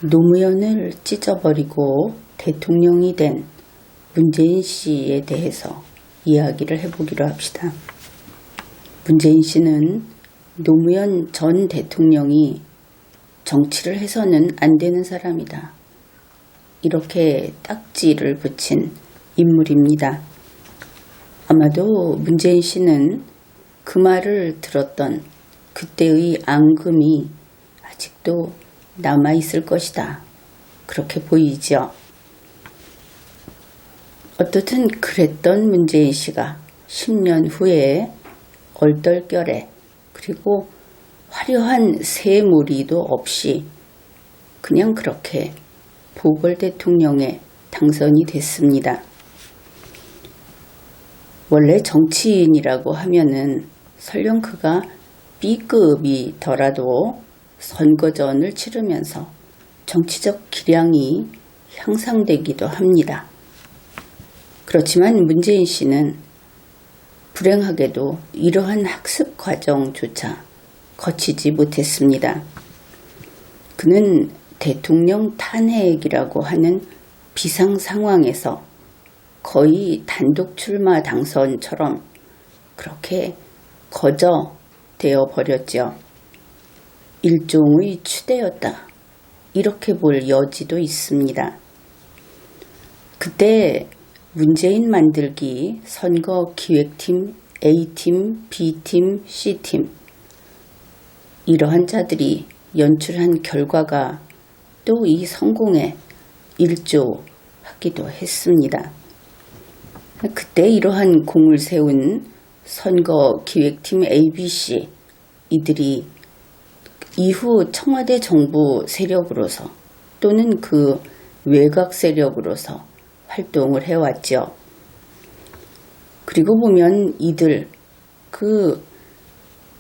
노무현을 찢어버리고 대통령이 된 문재인 씨에 대해서 이야기를 해보기로 합시다. 문재인 씨는 노무현 전 대통령이 정치를 해서는 안 되는 사람이다. 이렇게 딱지를 붙인 인물입니다. 아마도 문재인 씨는 그 말을 들었던 그때의 앙금이 아직도 남아있을 것이다. 그렇게 보이죠. 어떻든 그랬던 문재인 씨가 10년 후에 얼떨결에 그리고 화려한 새무리도 없이 그냥 그렇게 보궐대통령에 당선이 됐습니다. 원래 정치인이라고 하면은 설령 그가 B급이더라도 선거전을 치르면서 정치적 기량이 향상되기도 합니다. 그렇지만 문재인 씨는 불행하게도 이러한 학습 과정조차 거치지 못했습니다. 그는 대통령 탄핵이라고 하는 비상 상황에서 거의 단독 출마 당선처럼 그렇게 거저되어 버렸죠. 일종의 추대였다. 이렇게 볼 여지도 있습니다. 그때 문재인 만들기 선거기획팀 A팀, B팀, C팀 이러한 자들이 연출한 결과가 또 이 성공에 일조하기도 했습니다. 그때 이러한 공을 세운 선거기획팀 ABC 이들이 이후 청와대 정부 세력으로서 또는 그 외곽 세력으로서 활동을 해왔죠. 그리고 보면 이들 그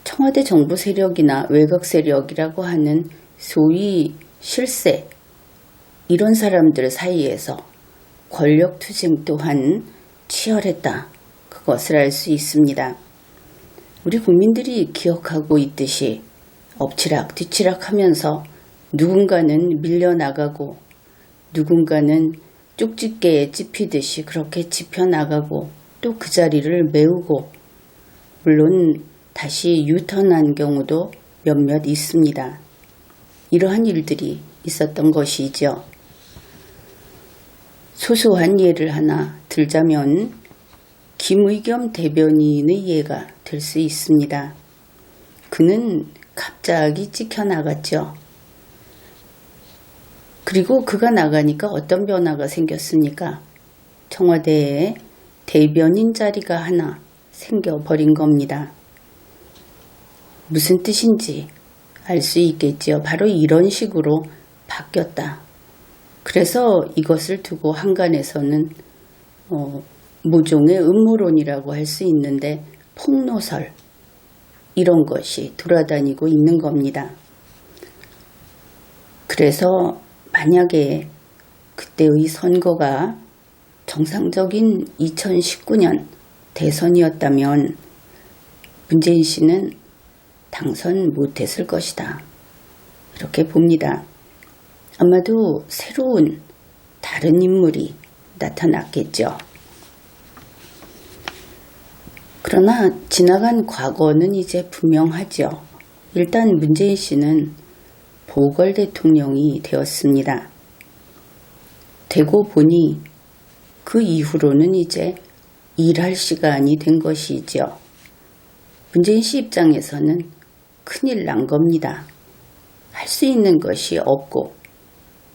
청와대 정부 세력이나 외곽 세력이라고 하는 소위 실세 이런 사람들 사이에서 권력 투쟁 또한 치열했다. 그것을 알 수 있습니다. 우리 국민들이 기억하고 있듯이 엎치락 뒤치락 하면서 누군가는 밀려나가고 누군가는 쪽집게에 찝히듯이 그렇게 찝혀나가고 또 그 자리를 메우고 물론 다시 유턴한 경우도 몇몇 있습니다. 이러한 일들이 있었던 것이죠. 소소한 예를 하나 들자면 김의겸 대변인의 예가 될 수 있습니다. 그는 갑자기 찍혀나갔죠. 그리고 그가 나가니까 어떤 변화가 생겼습니까? 청와대에 대변인 자리가 하나 생겨버린 겁니다. 무슨 뜻인지 알 수 있겠지요. 바로 이런 식으로 바뀌었다. 그래서 이것을 두고 한간에서는 모종의 음모론이라고 할 수 있는데 폭로설 이런 것이 돌아다니고 있는 겁니다. 그래서 만약에 그때의 선거가 정상적인 2019년 대선이었다면 문재인 씨는 당선 못했을 것이다. 이렇게 봅니다. 아마도 새로운 다른 인물이 나타났겠죠. 그러나 지나간 과거는 이제 분명하죠. 일단 문재인 씨는 보궐대통령이 되었습니다. 되고 보니 그 이후로는 이제 일할 시간이 된 것이죠. 문재인 씨 입장에서는 큰일 난 겁니다. 할 수 있는 것이 없고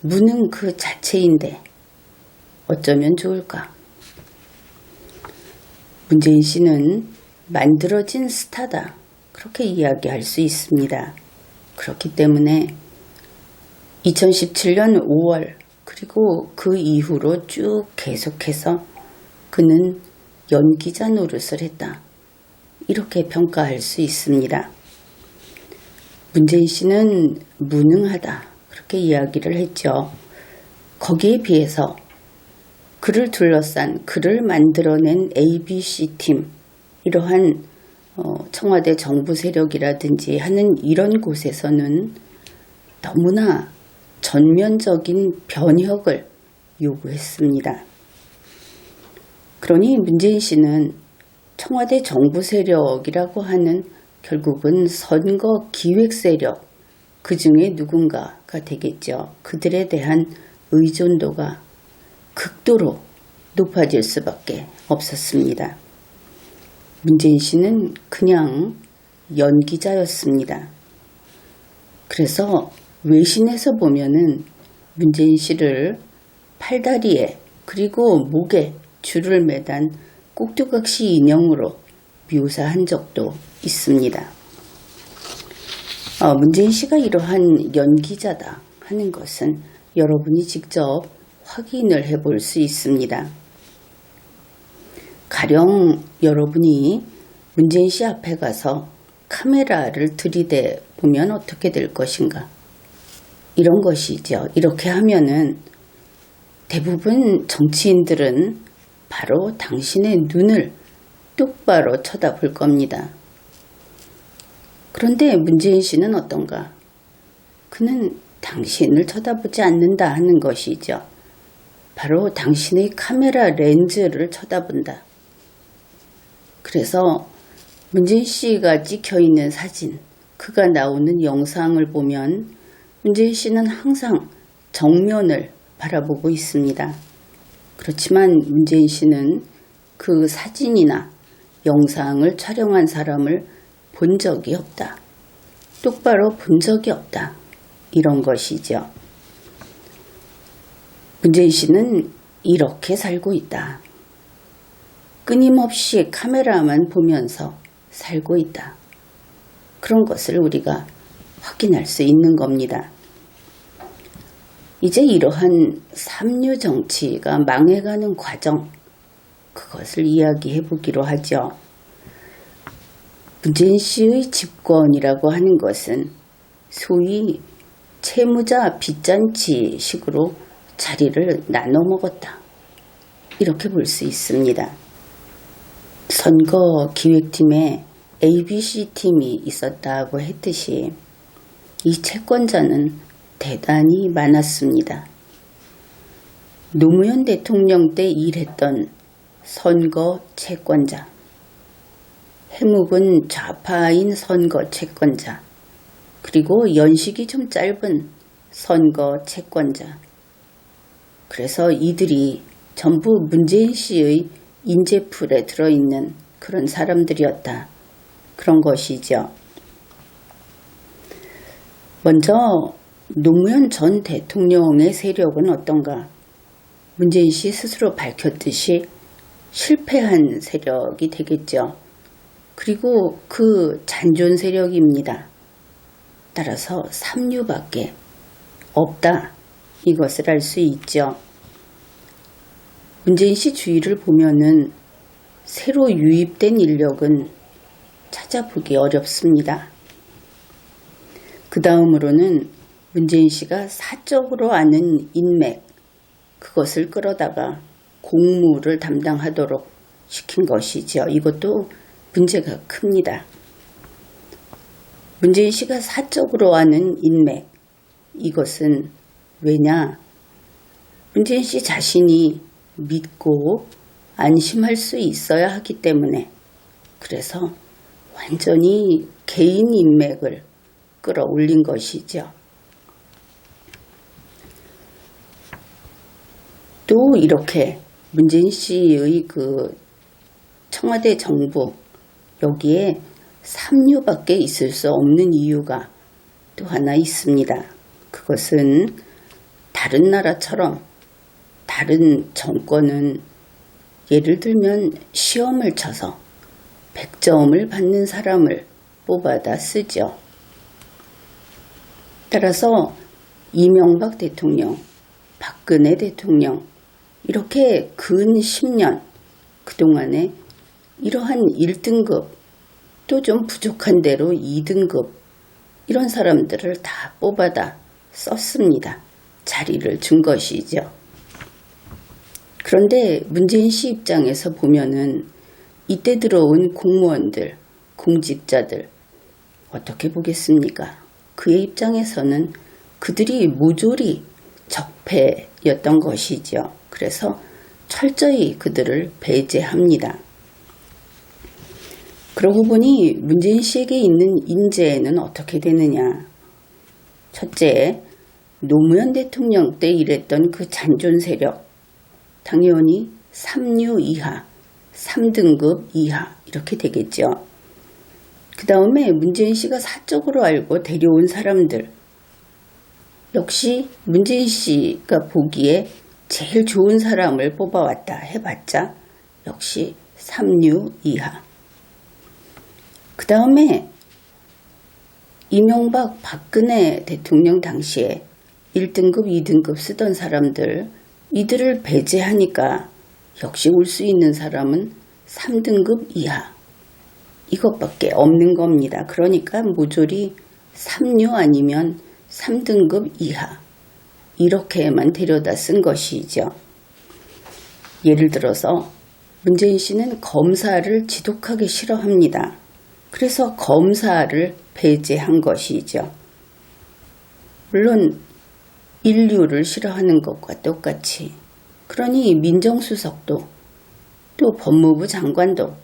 무능 그 자체인데 어쩌면 좋을까? 문재인 씨는 만들어진 스타다. 그렇게 이야기할 수 있습니다. 그렇기 때문에 2017년 5월 그리고 그 이후로 쭉 계속해서 그는 연기자 노릇을 했다. 이렇게 평가할 수 있습니다. 문재인 씨는 무능하다. 그렇게 이야기를 했죠. 거기에 비해서 그를 둘러싼 그를 만들어낸 ABC팀 이러한 청와대 정부 세력이라든지 하는 이런 곳에서는 너무나 전면적인 변혁을 요구했습니다. 그러니 문재인 씨는 청와대 정부 세력이라고 하는 결국은 선거 기획 세력, 그 중에 누군가가 되겠죠. 그들에 대한 의존도가 극도로 높아질 수밖에 없었습니다. 문재인 씨는 그냥 연기자였습니다. 그래서 외신에서 보면은 문재인 씨를 팔다리에 그리고 목에 줄을 매단 꼭두각시 인형으로 묘사한 적도 있습니다. 문재인 씨가 이러한 연기자다 하는 것은 여러분이 직접 확인을 해볼 수 있습니다. 가령 여러분이 문재인 씨 앞에 가서 카메라를 들이대 보면 어떻게 될 것인가? 이런 것이죠. 이렇게 하면은 대부분 정치인들은 바로 당신의 눈을 똑바로 쳐다볼 겁니다. 그런데 문재인 씨는 어떤가? 그는 당신을 쳐다보지 않는다 하는 것이죠. 바로 당신의 카메라 렌즈를 쳐다본다. 그래서 문재인 씨가 찍혀 있는 사진, 그가 나오는 영상을 보면 문재인 씨는 항상 정면을 바라보고 있습니다. 그렇지만 문재인 씨는 그 사진이나 영상을 촬영한 사람을 본 적이 없다. 똑바로 본 적이 없다. 이런 것이죠. 문재인 씨는 이렇게 살고 있다. 끊임없이 카메라만 보면서 살고 있다. 그런 것을 우리가 확인할 수 있는 겁니다. 이제 이러한 삼류 정치가 망해가는 과정, 그것을 이야기해 보기로 하죠. 문재인 씨의 집권이라고 하는 것은 소위 채무자 빚잔치 식으로 자리를 나눠 먹었다. 이렇게 볼 수 있습니다. 선거 기획팀에 ABC팀이 있었다고 했듯이 이 채권자는 대단히 많았습니다. 노무현 대통령 때 일했던 선거 채권자, 해묵은 좌파인 선거 채권자, 그리고 연식이 좀 짧은 선거 채권자. 그래서 이들이 전부 문재인 씨의 인재풀에 들어있는 그런 사람들이었다. 그런 것이죠. 먼저 노무현 전 대통령의 세력은 어떤가? 문재인 씨 스스로 밝혔듯이 실패한 세력이 되겠죠. 그리고 그 잔존 세력입니다. 따라서 삼류밖에 없다. 이것을 알 수 있죠. 문재인 씨 주위를 보면은 새로 유입된 인력은 찾아보기 어렵습니다. 그 다음으로는 문재인 씨가 사적으로 아는 인맥, 그것을 끌어다가 공무를 담당하도록 시킨 것이죠. 이것도 문제가 큽니다. 문재인 씨가 사적으로 아는 인맥, 이것은 왜냐? 문재인 씨 자신이 믿고 안심할 수 있어야 하기 때문에, 그래서 완전히 개인 인맥을 끌어올린 것이죠. 또 이렇게 문재인 씨의 그 청와대 정부, 여기에 삼류밖에 있을 수 없는 이유가 또 하나 있습니다. 그것은 다른 나라처럼 다른 정권은 예를 들면 시험을 쳐서 100점을 받는 사람을 뽑아다 쓰죠. 따라서 이명박 대통령, 박근혜 대통령, 이렇게 근 10년 그동안에 이러한 1등급, 또 좀 부족한 대로 2등급, 이런 사람들을 다 뽑아다 썼습니다. 자리를 준 것이죠. 그런데 문재인 씨 입장에서 보면은 이때 들어온 공무원들, 공직자들 어떻게 보겠습니까? 그의 입장에서는 그들이 모조리 적폐였던 것이죠. 그래서 철저히 그들을 배제합니다. 그러고 보니 문재인 씨에게 있는 인재는 어떻게 되느냐. 첫째, 노무현 대통령 때 일했던 그 잔존 세력, 당연히 3류 이하, 3등급 이하 이렇게 되겠죠. 그 다음에 문재인 씨가 사적으로 알고 데려온 사람들, 역시 문재인 씨가 보기에 제일 좋은 사람을 뽑아왔다 해봤자 역시 3류 이하. 그 다음에 이명박 박근혜 대통령 당시에 1등급, 2등급 쓰던 사람들, 이들을 배제하니까 역시 올 수 있는 사람은 3등급 이하. 이것밖에 없는 겁니다. 그러니까 모조리 3류 아니면 3등급 이하. 이렇게만 데려다 쓴 것이죠. 예를 들어서 문재인 씨는 검사를 지독하게 싫어합니다. 그래서 검사를 배제한 것이죠. 물론 인류를 싫어하는 것과 똑같이, 그러니 민정수석도 또 법무부 장관도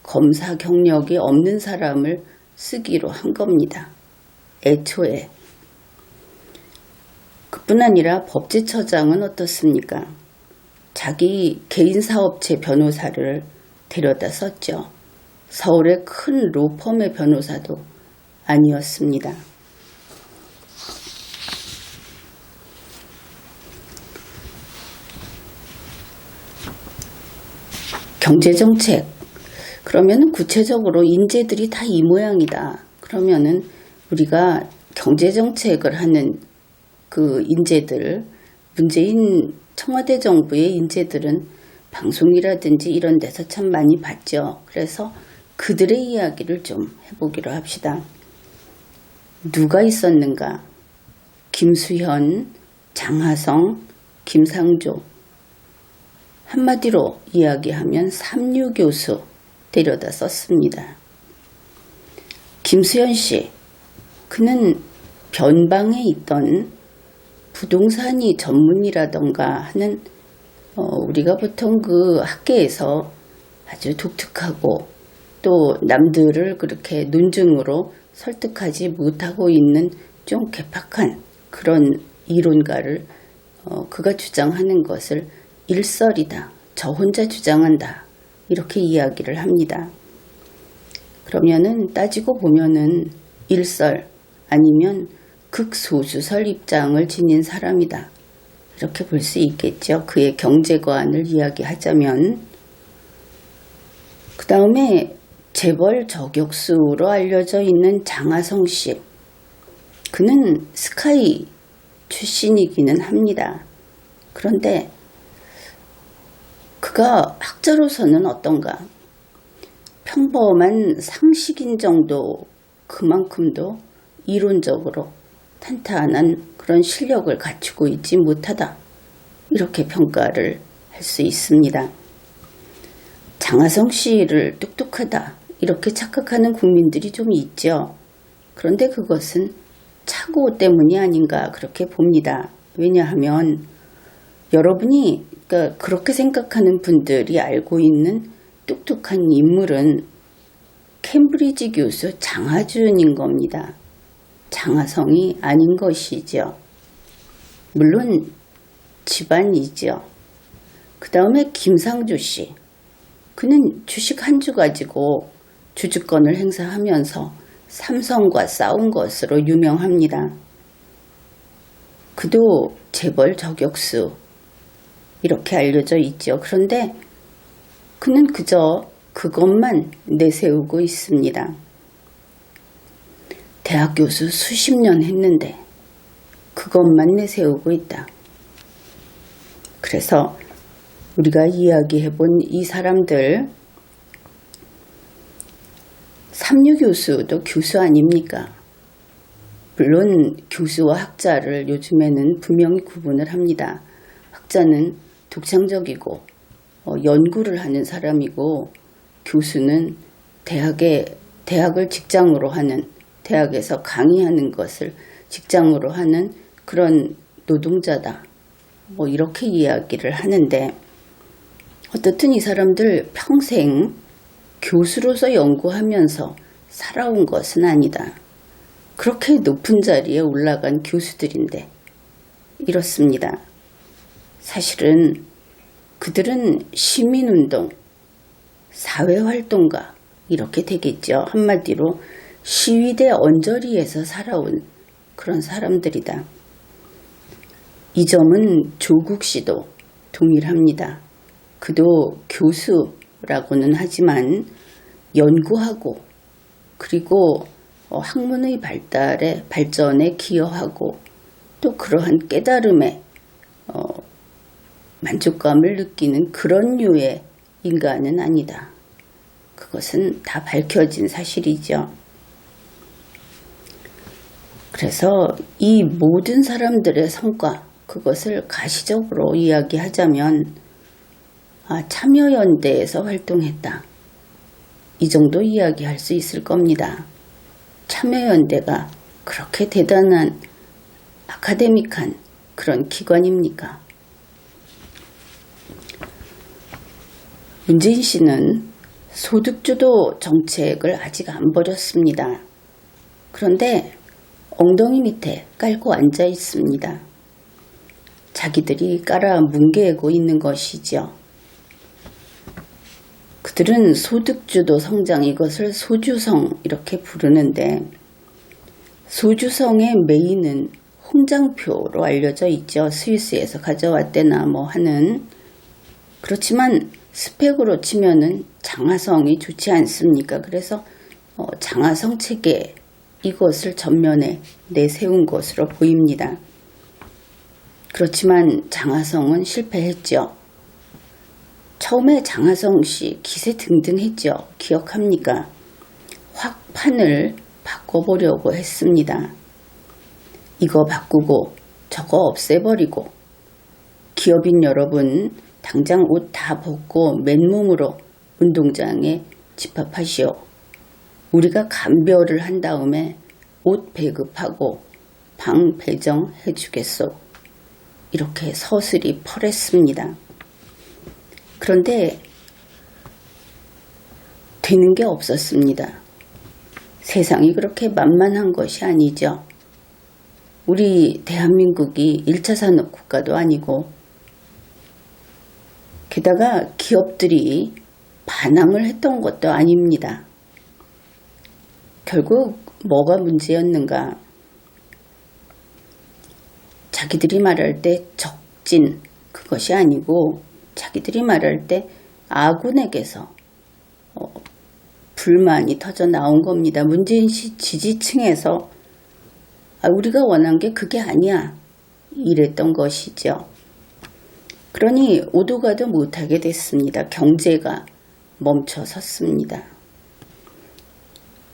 검사 경력이 없는 사람을 쓰기로 한 겁니다. 애초에. 그뿐 아니라 법제처장은 어떻습니까? 자기 개인 사업체 변호사를 데려다 썼죠. 서울의 큰 로펌의 변호사도 아니었습니다. 경제정책. 그러면 구체적으로 인재들이 다 이 모양이다. 그러면은 우리가 경제정책을 하는 그 인재들, 문재인 청와대 정부의 인재들은 방송이라든지 이런 데서 참 많이 봤죠. 그래서 그들의 이야기를 좀 해보기로 합시다. 누가 있었는가? 김수현, 장하성, 김상조. 한마디로 이야기하면 3류 교수 데려다 썼습니다. 김수현 씨, 그는 변방에 있던 부동산이 전문이라던가 하는 우리가 보통 그 학계에서 아주 독특하고 또 남들을 그렇게 논증으로 설득하지 못하고 있는 좀 괴팍한 그런 이론가를 그가 주장하는 것을 일설이다. 저 혼자 주장한다. 이렇게 이야기를 합니다. 그러면은 따지고 보면은 일설 아니면 극소수설 입장을 지닌 사람이다. 이렇게 볼 수 있겠죠. 그의 경제관을 이야기하자면. 그 다음에 재벌 저격수로 알려져 있는 장하성 씨. 그는 스카이 출신이기는 합니다. 그런데 그가 학자로서는 어떤가? 평범한 상식인 정도 그만큼도 이론적으로 탄탄한 그런 실력을 갖추고 있지 못하다. 이렇게 평가를 할 수 있습니다. 장하성 씨를 똑똑하다. 이렇게 착각하는 국민들이 좀 있죠. 그런데 그것은 착오 때문이 아닌가 그렇게 봅니다. 왜냐하면 여러분이 그러니까 그렇게 생각하는 분들이 알고 있는 똑똑한 인물은 캠브리지 교수 장하준인 겁니다. 장하성이 아닌 것이죠. 물론 집안이죠. 그 다음에 김상조 씨. 그는 주식 한 주 가지고 주주권을 행사하면서 삼성과 싸운 것으로 유명합니다. 그도 재벌 저격수 이렇게 알려져 있죠. 그런데 그는 그저 그것만 내세우고 있습니다. 대학 교수 수십 년 했는데 그것만 내세우고 있다. 그래서 우리가 이야기해본 이 사람들 3류 교수도 교수 아닙니까? 물론 교수와 학자를 요즘에는 분명히 구분을 합니다. 학자는 독창적이고 연구를 하는 사람이고 교수는 대학을 직장으로 하는 대학에서 강의하는 것을 직장으로 하는 그런 노동자다. 뭐 이렇게 이야기를 하는데 어떻든 이 사람들 평생 교수로서 연구하면서 살아온 것은 아니다. 그렇게 높은 자리에 올라간 교수들인데 이렇습니다. 사실은 그들은 시민운동, 사회활동가 이렇게 되겠죠. 한마디로 시위대 언저리에서 살아온 그런 사람들이다. 이 점은 조국 씨도 동일합니다. 그도 교수라고는 하지만 연구하고 그리고 학문의 발전에 기여하고 또 그러한 깨달음에 만족감을 느끼는 그런 류의 인간은 아니다. 그것은 다 밝혀진 사실이죠. 그래서 이 모든 사람들의 성과, 그것을 가시적으로 이야기하자면 참여연대에서 활동했다. 이 정도 이야기할 수 있을 겁니다. 참여연대가 그렇게 대단한 아카데믹한 그런 기관입니까? 문재인 씨는 소득주도 정책을 아직 안 버렸습니다. 그런데 엉덩이 밑에 깔고 앉아 있습니다. 자기들이 깔아 뭉개고 있는 것이죠. 그들은 소득주도 성장, 이것을 소주성 이렇게 부르는데 소주성의 메인은 홍장표로 알려져 있죠. 스위스에서 가져왔대나 뭐 하는. 그렇지만 스펙으로 치면은 장하성이 좋지 않습니까? 그래서 장하성 체계 이것을 전면에 내세운 것으로 보입니다. 그렇지만 장하성은 실패했죠. 처음에 장하성 씨 기세 등등했죠. 기억합니까? 확 판을 바꿔보려고 했습니다. 이거 바꾸고 저거 없애버리고 기업인 여러분 당장 옷 다 벗고 맨몸으로 운동장에 집합하시오. 우리가 감별을 한 다음에 옷 배급하고 방 배정해 주겠소. 이렇게 서슬이 펄했습니다. 그런데 되는 게 없었습니다. 세상이 그렇게 만만한 것이 아니죠. 우리 대한민국이 1차 산업 국가도 아니고 게다가 기업들이 반항을 했던 것도 아닙니다. 결국 뭐가 문제였는가? 자기들이 말할 때 적진 그것이 아니고 자기들이 말할 때 아군에게서 불만이 터져 나온 겁니다. 문재인 씨 지지층에서 우리가 원한 게 그게 아니야 이랬던 것이죠. 그러니 오도 가도 못하게 됐습니다. 경제가 멈춰섰습니다.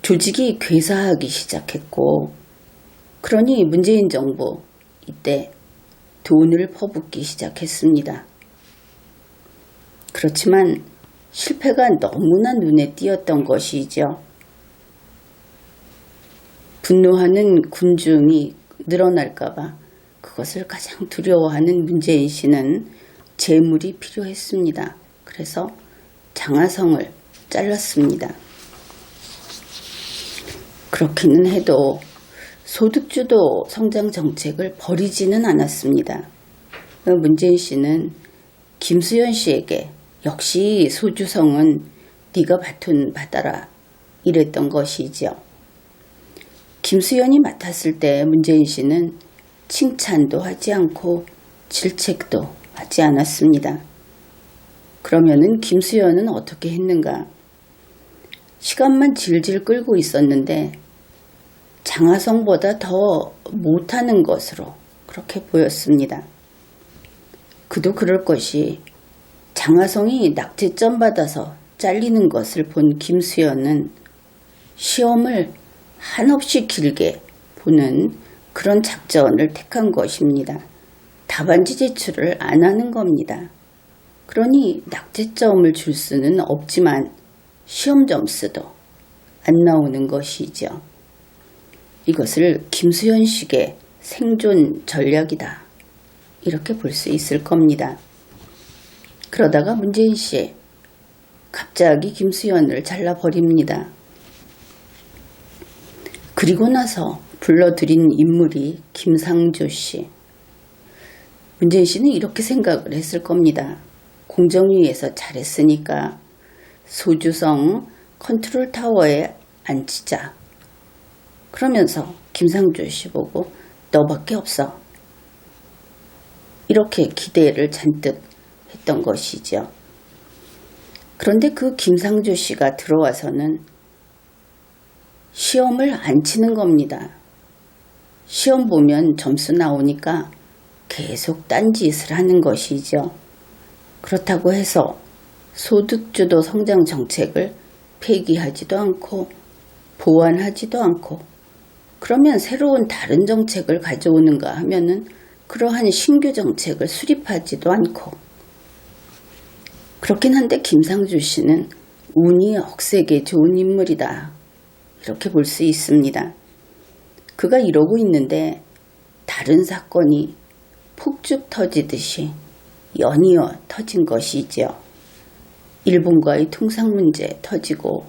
조직이 괴사하기 시작했고 그러니 문재인 정부 이때 돈을 퍼붓기 시작했습니다. 그렇지만 실패가 너무나 눈에 띄었던 것이죠. 분노하는 군중이 늘어날까봐 그것을 가장 두려워하는 문재인 씨는 재물이 필요했습니다. 그래서 장하성을 잘랐습니다. 그렇기는 해도 소득주도 성장 정책을 버리지는 않았습니다. 문재인 씨는 김수현 씨에게 역시 소주성은 네가 바톤 받아라 이랬던 것이죠. 김수현이 맡았을 때 문재인 씨는 칭찬도 하지 않고 질책도 하지 않았습니다. 그러면은 김수현은 어떻게 했는가? 시간만 질질 끌고 있었는데 장하성보다 더 못하는 것으로 그렇게 보였습니다. 그도 그럴 것이 장하성이 낙제점 받아서 잘리는 것을 본 김수현은 시험을 한없이 길게 보는 그런 작전을 택한 것입니다. 답안지 제출을 안 하는 겁니다. 그러니 낙제점을 줄 수는 없지만 시험 점수도 안 나오는 것이죠. 이것을 김수현식의 생존 전략이다. 이렇게 볼 수 있을 겁니다. 그러다가 문재인 씨 갑자기 김수현을 잘라버립니다. 그리고 나서 불러들인 인물이 김상조 씨. 문재인 씨는 이렇게 생각을 했을 겁니다. 공정위에서 잘했으니까 소주성 컨트롤 타워에 앉히자. 그러면서 김상조 씨 보고 너밖에 없어. 이렇게 기대를 잔뜩 했던 것이죠. 그런데 그 김상조 씨가 들어와서는 시험을 안 치는 겁니다. 시험 보면 점수 나오니까 계속 딴짓을 하는 것이죠. 그렇다고 해서 소득주도 성장 정책을 폐기하지도 않고 보완하지도 않고 그러면 새로운 다른 정책을 가져오는가 하면은 그러한 신규 정책을 수립하지도 않고 그렇긴 한데 김상조 씨는 운이 억세게 좋은 인물이다. 이렇게 볼 수 있습니다. 그가 이러고 있는데 다른 사건이 폭죽 터지듯이 연이어 터진 것이죠. 일본과의 통상 문제 터지고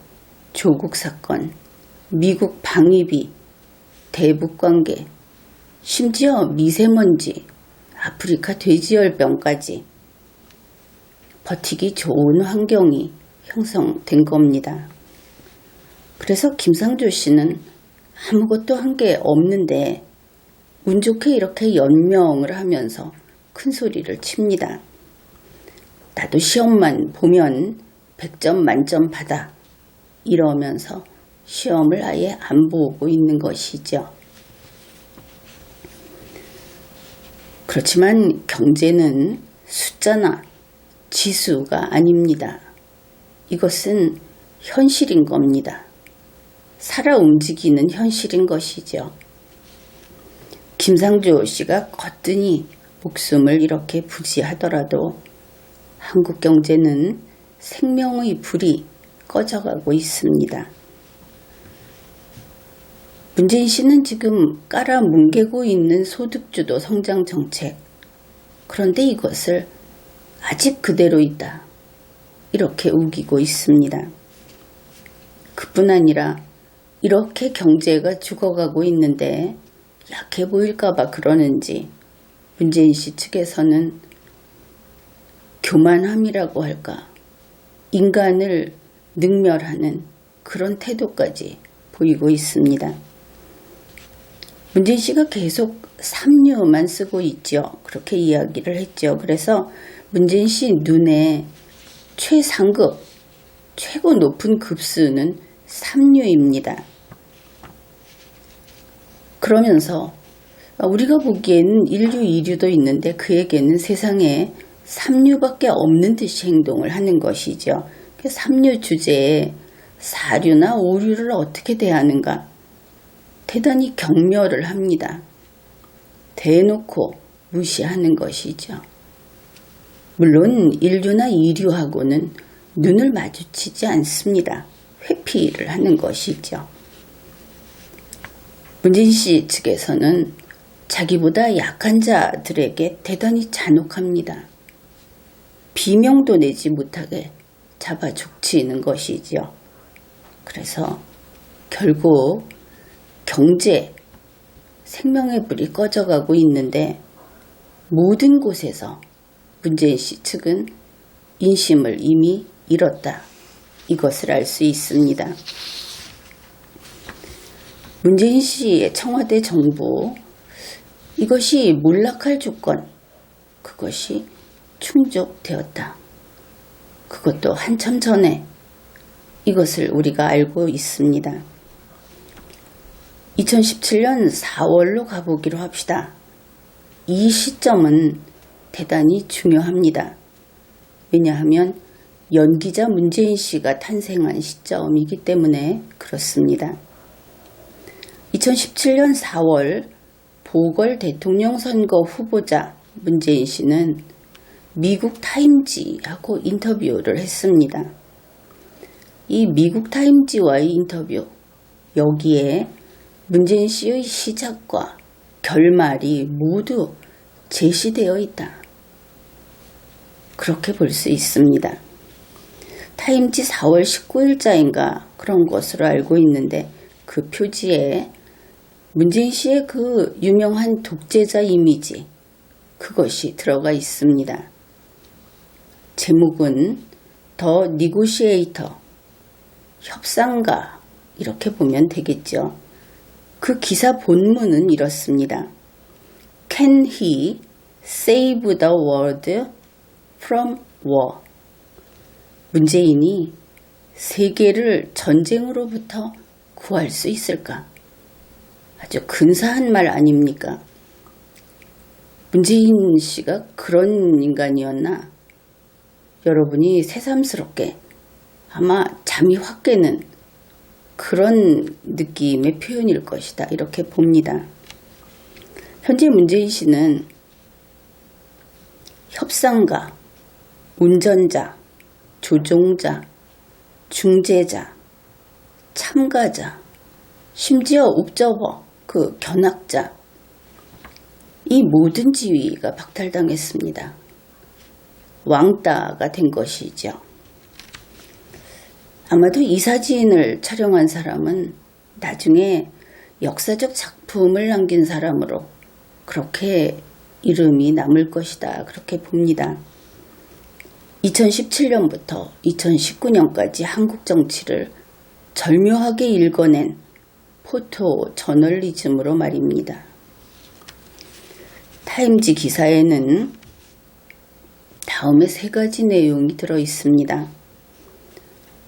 조국 사건, 미국 방위비, 대북 관계, 심지어 미세먼지, 아프리카 돼지열병까지 버티기 좋은 환경이 형성된 겁니다. 그래서 김상조 씨는 아무것도 한 게 없는데 운 좋게 이렇게 연명을 하면서 큰 소리를 칩니다. 나도 시험만 보면 100점 만점 받아. 이러면서 시험을 아예 안 보고 있는 것이죠. 그렇지만 경제는 숫자나 지수가 아닙니다. 이것은 현실인 겁니다. 살아 움직이는 현실인 것이죠. 김상조 씨가 거뜬히 목숨을 이렇게 부지하더라도 한국 경제는 생명의 불이 꺼져가고 있습니다. 문재인 씨는 지금 깔아뭉개고 있는 소득주도 성장 정책. 그런데 이것을 아직 그대로 있다. 이렇게 우기고 있습니다. 그뿐 아니라 이렇게 경제가 죽어가고 있는데 약해 보일까봐 그러는지 문재인 씨 측에서는 교만함이라고 할까, 인간을 능멸하는 그런 태도까지 보이고 있습니다. 문재인 씨가 계속 삼류만 쓰고 있죠. 그렇게 이야기를 했죠. 그래서 문재인 씨 눈에 최상급, 최고 높은 급수는 삼류입니다. 그러면서 우리가 보기에는 인류, 이류도 있는데 그에게는 세상에 삼류밖에 없는 듯이 행동을 하는 것이죠. 삼류 주제에 사류나 오류를 어떻게 대하는가 대단히 경멸을 합니다. 대놓고 무시하는 것이죠. 물론 인류나 이류하고는 눈을 마주치지 않습니다. 회피를 하는 것이죠. 문재인 씨 측에서는 자기보다 약한 자들에게 대단히 잔혹합니다. 비명도 내지 못하게 잡아 족치는 것이지요. 그래서 결국 경제, 생명의 불이 꺼져가고 있는데 모든 곳에서 문재인 씨 측은 인심을 이미 잃었다. 이것을 알 수 있습니다. 문재인 씨의 청와대 정부, 이것이 몰락할 조건, 그것이 충족되었다. 그것도 한참 전에 이것을 우리가 알고 있습니다. 2017년 4월로 가보기로 합시다. 이 시점은 대단히 중요합니다. 왜냐하면 연기자 문재인 씨가 탄생한 시점이기 때문에 그렇습니다. 2017년 4월 보궐 대통령 선거 후보자 문재인 씨는 미국 타임지하고 인터뷰를 했습니다. 이 미국 타임지와의 인터뷰, 여기에 문재인 씨의 시작과 결말이 모두 제시되어 있다. 그렇게 볼 수 있습니다. 타임지 4월 19일자인가 그런 것으로 알고 있는데 그 표지에 문재인 씨의 그 유명한 독재자 이미지 그것이 들어가 있습니다. 제목은 더 니고시에이터, 협상가 이렇게 보면 되겠죠. 그 기사 본문은 이렇습니다. Can he save the world from war? 문재인이 세계를 전쟁으로부터 구할 수 있을까? 아주 근사한 말 아닙니까? 문재인 씨가 그런 인간이었나? 여러분이 새삼스럽게 아마 잠이 확 깨는 그런 느낌의 표현일 것이다. 이렇게 봅니다. 현재 문재인 씨는 협상가, 운전자, 조종자, 중재자, 참가자, 심지어 옵저버, 그 견학자, 이 모든 지위가 박탈당했습니다. 왕따가 된 것이죠. 아마도 이 사진을 촬영한 사람은 나중에 역사적 작품을 남긴 사람으로 그렇게 이름이 남을 것이다. 그렇게 봅니다. 2017년부터 2019년까지 한국 정치를 절묘하게 읽어낸 포토 저널리즘으로 말입니다. 타임지 기사에는 다음에 3가지 내용이 들어 있습니다.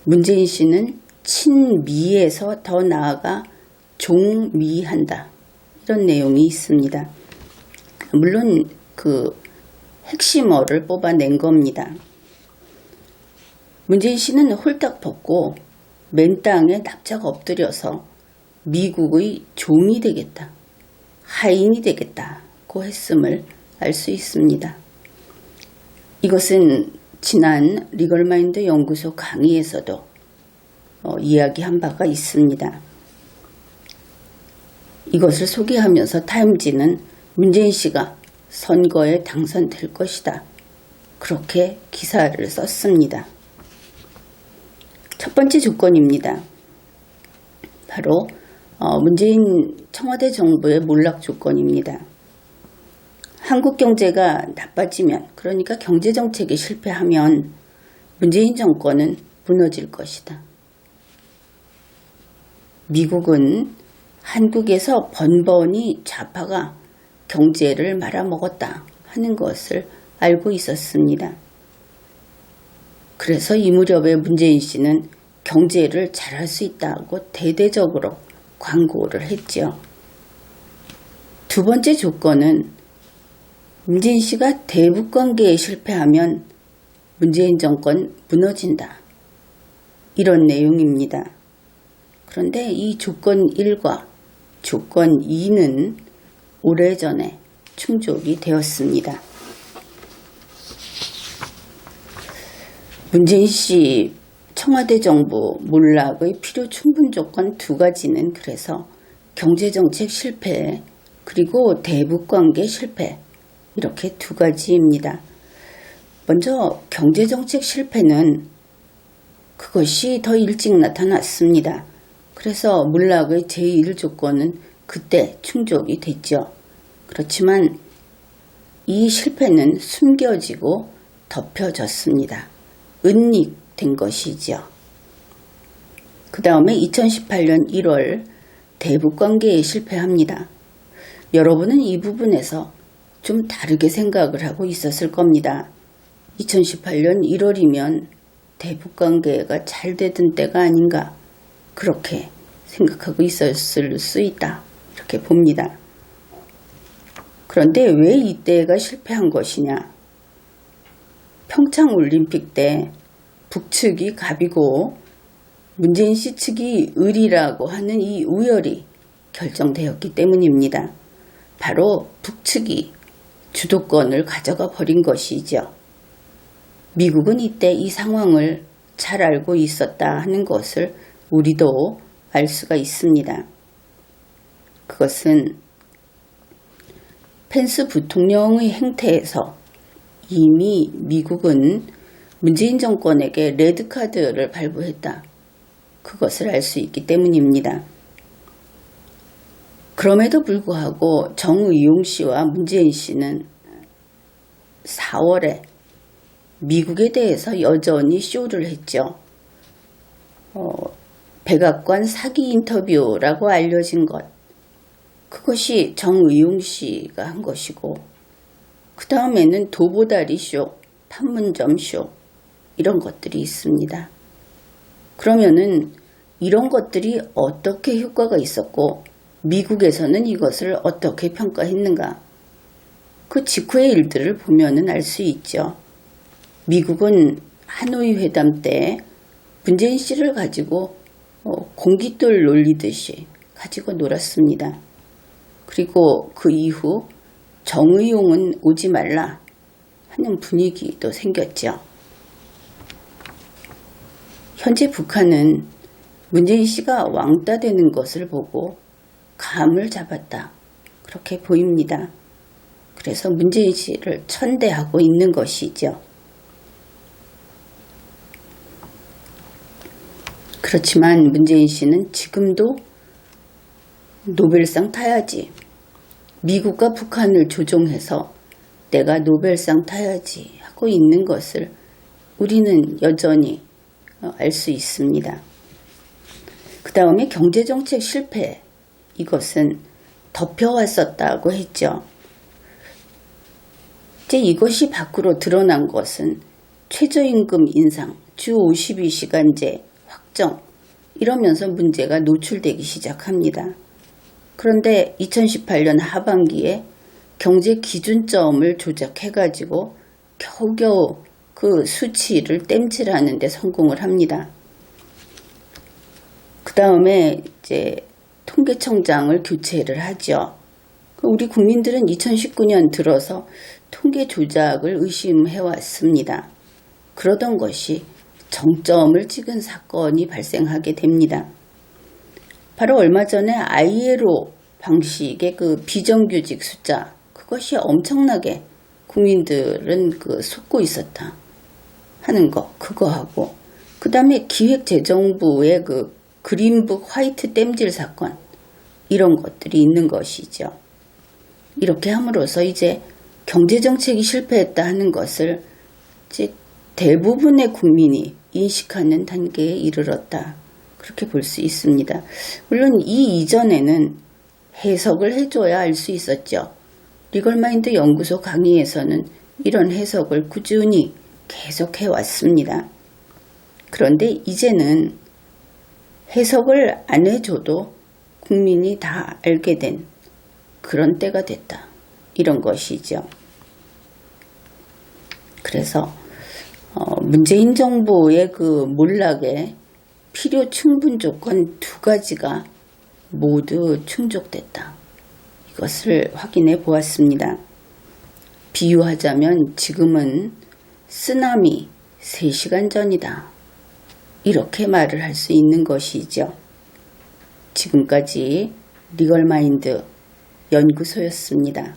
문재인 씨는 친미에서 더 나아가 종미한다. 이런 내용이 있습니다. 물론 그 핵심어를 뽑아낸 겁니다. 문재인 씨는 홀딱 벗고 맨 땅에 납작 엎드려서 미국의 종이 되겠다, 하인이 되겠다고 했음을 알 수 있습니다. 이것은 지난 리걸마인드 연구소 강의에서도 이야기한 바가 있습니다. 이것을 소개하면서 타임지는 문재인 씨가 선거에 당선될 것이다. 그렇게 기사를 썼습니다. 첫 번째 조건입니다. 바로 문재인 청와대 정부의 몰락 조건입니다. 한국 경제가 나빠지면, 그러니까 경제정책이 실패하면 문재인 정권은 무너질 것이다. 미국은 한국에서 번번이 좌파가 경제를 말아먹었다 하는 것을 알고 있었습니다. 그래서 이 무렵에 문재인 씨는 경제를 잘할 수 있다고 대대적으로 광고를 했죠. 두 번째 조건은 문재인 씨가 대북관계에 실패하면 문재인 정권 무너진다. 이런 내용입니다. 그런데 이 조건 1과 조건 2는 오래전에 충족이 되었습니다. 문재인 씨 청와대 정부 몰락의 필요 충분 조건 2가지는 그래서 경제정책 실패 그리고 대북관계 실패 이렇게 2가지입니다. 먼저 경제정책 실패는 그것이 더 일찍 나타났습니다. 그래서 몰락의 제1조건은 그때 충족이 됐죠. 그렇지만 이 실패는 숨겨지고 덮여졌습니다. 은닉된 것이죠. 그 다음에 2018년 1월 대북관계에 실패합니다. 여러분은 이 부분에서 좀 다르게 생각을 하고 있었을 겁니다. 2018년 1월이면 대북관계가 잘 되던 때가 아닌가 그렇게 생각하고 있었을 수 있다. 이렇게 봅니다. 그런데 왜 이때가 실패한 것이냐? 평창올림픽 때 북측이 갑이고 문재인 씨 측이 을이라고 하는 이 우열이 결정되었기 때문입니다. 바로 북측이 주도권을 가져가 버린 것이죠. 미국은 이때 이 상황을 잘 알고 있었다 하는 것을 우리도 알 수가 있습니다. 그것은 펜스 부통령의 행태에서 이미 미국은 문재인 정권에게 레드카드를 발부했다. 그것을 알 수 있기 때문입니다. 그럼에도 불구하고 정의용 씨와 문재인 씨는 4월에 미국에 대해서 여전히 쇼를 했죠. 백악관 사기 인터뷰라고 알려진 것, 그것이 정의용 씨가 한 것이고, 그 다음에는 도보다리 쇼, 판문점 쇼, 이런 것들이 있습니다. 그러면은 이런 것들이 어떻게 효과가 있었고 미국에서는 이것을 어떻게 평가했는가? 그 직후의 일들을 보면은 알 수 있죠. 미국은 하노이 회담 때 문재인 씨를 가지고 공깃돌 놀리듯이 가지고 놀았습니다. 그리고 그 이후 정의용은 오지 말라 하는 분위기도 생겼죠. 현재 북한은 문재인 씨가 왕따 되는 것을 보고 감을 잡았다. 그렇게 보입니다. 그래서 문재인 씨를 천대하고 있는 것이죠. 그렇지만 문재인 씨는 지금도 노벨상 타야지. 미국과 북한을 조종해서 내가 노벨상 타야지 하고 있는 것을 우리는 여전히 알 수 있습니다. 그 다음에 경제정책 실패, 이것은 덮여왔었다고 했죠. 이제 이것이 밖으로 드러난 것은 최저임금 인상, 주 52시간제 확정, 이러면서 문제가 노출되기 시작합니다. 그런데 2018년 하반기에 경제 기준점을 조작해가지고 겨우겨우 그 수치를 땜질하는 데 성공을 합니다. 그 다음에 이제 통계청장을 교체를 하죠. 우리 국민들은 2019년 들어서 통계 조작을 의심해왔습니다. 그러던 것이 정점을 찍은 사건이 발생하게 됩니다. 바로 얼마 전에 ILO 방식의 그 비정규직 숫자, 그것이 엄청나게 국민들은 속고 있었다 하는 거, 그거하고, 그 다음에 기획재정부의 그린북 화이트 땜질 사건, 이런 것들이 있는 것이죠. 이렇게 함으로써 이제 경제정책이 실패했다 하는 것을 이제 대부분의 국민이 인식하는 단계에 이르렀다. 그렇게 볼 수 있습니다. 물론 이 이전에는 해석을 해줘야 알 수 있었죠. 리걸마인드 연구소 강의에서는 이런 해석을 꾸준히 계속해 왔습니다. 그런데 이제는 해석을 안 해줘도 국민이 다 알게 된 그런 때가 됐다. 이런 것이죠. 그래서 문재인 정부의 그 몰락에 필요 충분 조건 2가지가 모두 충족됐다. 이것을 확인해 보았습니다. 비유하자면 지금은 쓰나미 3시간 전이다. 이렇게 말을 할 수 있는 것이죠. 지금까지 리걸마인드 연구소였습니다.